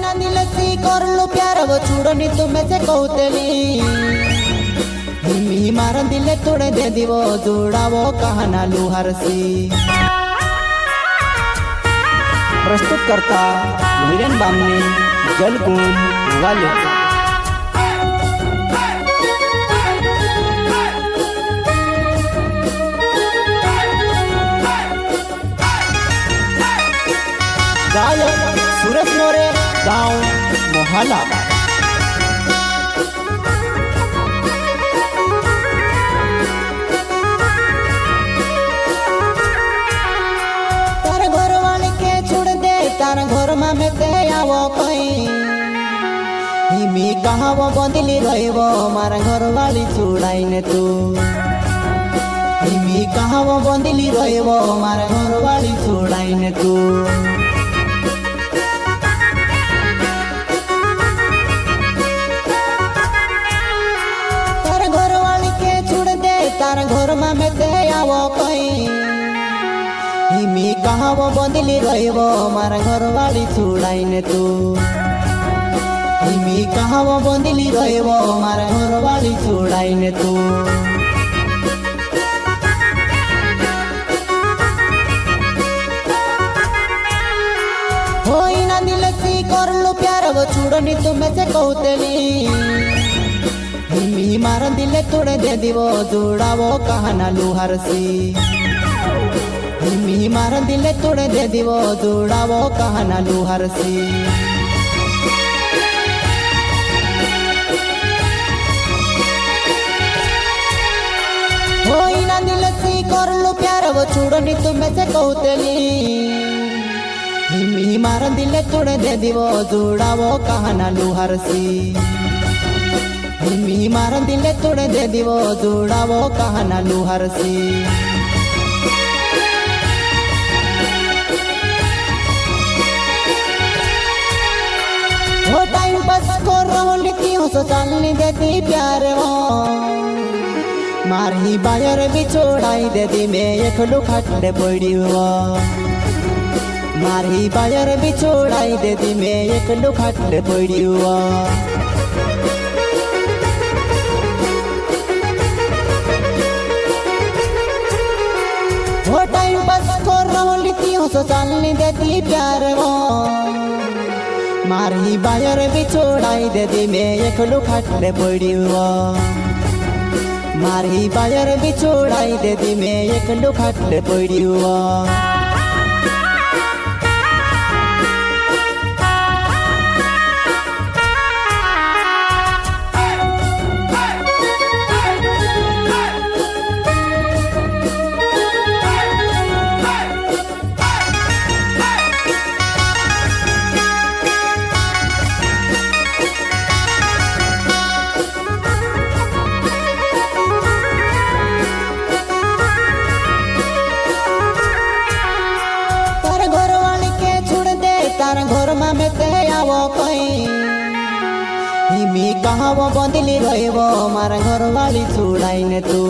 होइना दिलसी करलु प्यार वो छुड़नी तुम्हें से कहतेली हिमी मार दिले तोड़े दे दिवो जोड़ावो कहना लुहारसी। प्रस्तुत करता वीरेन बामनी जलकुन वाले। गायक सूरज मोरे गाँव मोहल्ला। तार घर वाले के छोड़ दे तार घर में ते आवो कहीं हिमी कहाँ वो बंदिली रहिबो मार घर वाली छुड़ाई ने तू हिमी कहाँ वो बंदिली रहिबो मार घर वाली छुड़ाई ने तू। तार घर में ते आवो कहीं हिमी कहाँ वो बंदिली रहिबो मार घर वाली छुड़ाई ने तू हिमी कहाँ वो बंदिली रहिबो मार घर वाली छुड़ाई ने तू। होइना दिलसी करलु प्यार वो छुड़नी तुम्हें से कहतेली हिमी मार दिले तोड़े दे दिवो जोड़ावो कहना लुहारसी। हिमी मार दिले तोड़े दे दिवो जोड़ावो कहना लुहारसी। होइना दिलसी करलु प्यार वो छुड़नी तुम्हें से कहतेली हिमी मार दिले तोड़े दे दिवो जोड़ावो कहना लुहारसी। हिमी मार दिले तोड़े दे दिवो जोड़ावो कहना लुहारसी। वो टाइम पास कर रही थी हो सो चलनी देती प्यार हो मार ही बायर भी छोड़ाई दे दी मैं एक लुखाटे पड़ी हुआ मार ही बायर भी छोड़ाई दे दी मैं एक लुखाटे पड़ी हुआ। वो टाइम पास कर रही थी हो सो चलनी देती प्यार हो मार ही बायर भी छोड़ाई दे दी मैं एक लुखाटे पड़ी हुआ मार ही बायर भी छोड़ाई दे दी मैं एक लुखाटे पड़ी हुआ। तार घर में ते आवो कहीं हिमी कहाँ वो बंदिली रहिबो मार घर वाली छुड़ाई ने तू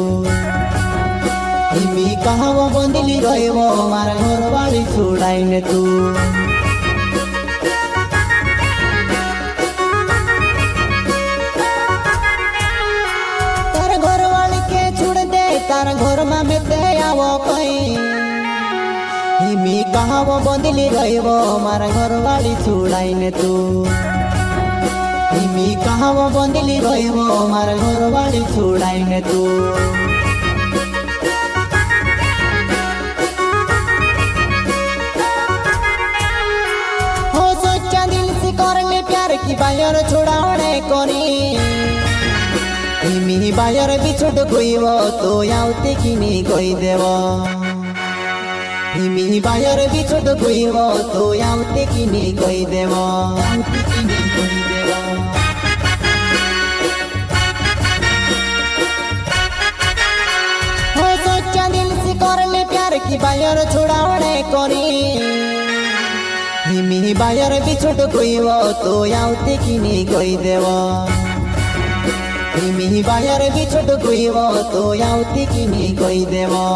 हिमी कहाँ वो बंदिली रहिबो मार घर वाली छुड़ाई ने तू। तार घर वाली के छोड़ दे तार घर में ते आवो कहीं हिमी कहाँ वो बंदिली रहिबो मार घर वाली छुड़ाई ने तू हिमी कहाँ वो बंदिली रहिबो मार घर वाली छुड़ाई ने तू। हो सोचा दिल से करले प्यार की बायर छुड़ाने कोनी हिमी बायर भी छोड़ कोई वो तो याउते की नहीं कोई देवो हिमी बायर भी छोड़ कोई वो तो याउते की नहीं कोई देवो। हो सोचा दिल से करले प्यार की बायर छुड़ाने कोनी हिमी बायर भी छोड़ कोई वो तो याउते की नहीं कोई देवो हिमी बायर भी छोड़ कोई वो तो याउते की नहीं कोई देवो।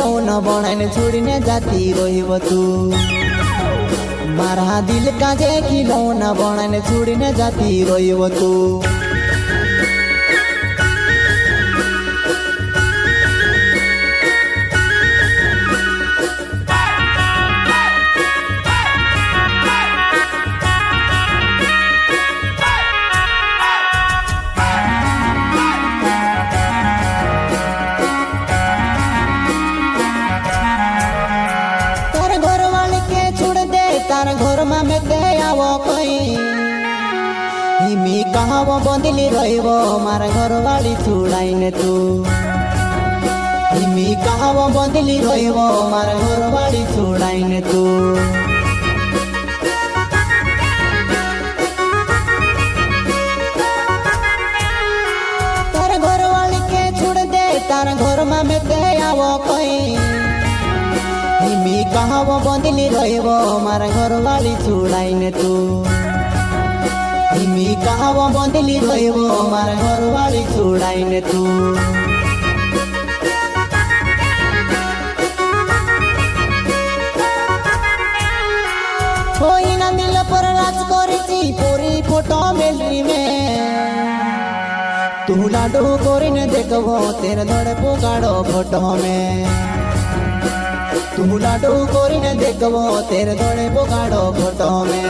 खिलौना बनाने छोड़ने जाती रोइब तू मारा दिल काजे खिलौना बनाने छोड़ने जाती रोइब तू तार घर में मेते आवो कोई हिमी कहाव बंदिली रहिब मार घर वाली छुड़ाइने तू हिमी कहाव बंदिली रहिब मार घर वाली छुड़ाइने तू तार घर वाली के छोड़ दे तार घर में मेते आवो कोई हिमी कहाव बंदिली रहिब मार घर वाली छुड़ाइने तू हिमी कहाव बंदिली रहिब मार घर वाली छुड़ाइने तू कोई ना दिल पर राज करिची पूरी फोटो मेलरी में तू लाडू करिने देखबो तेरे धड़े पोकाड़ो फोटो में तू लाडू करिने देखबो तेरे धड़े पोकाड़ो फोटो में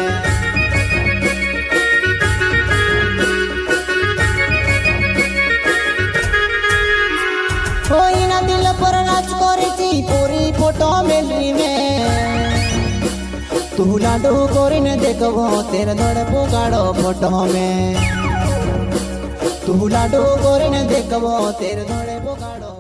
कोई ना दिल पर नाच करिची पूरी फोटो मेलरी में तू लाडू करिने देखबो तेरे धड़े पोकाड़ो फोटो में तू लाडू करिने देखबो तेरे धड़े पोकाड़ो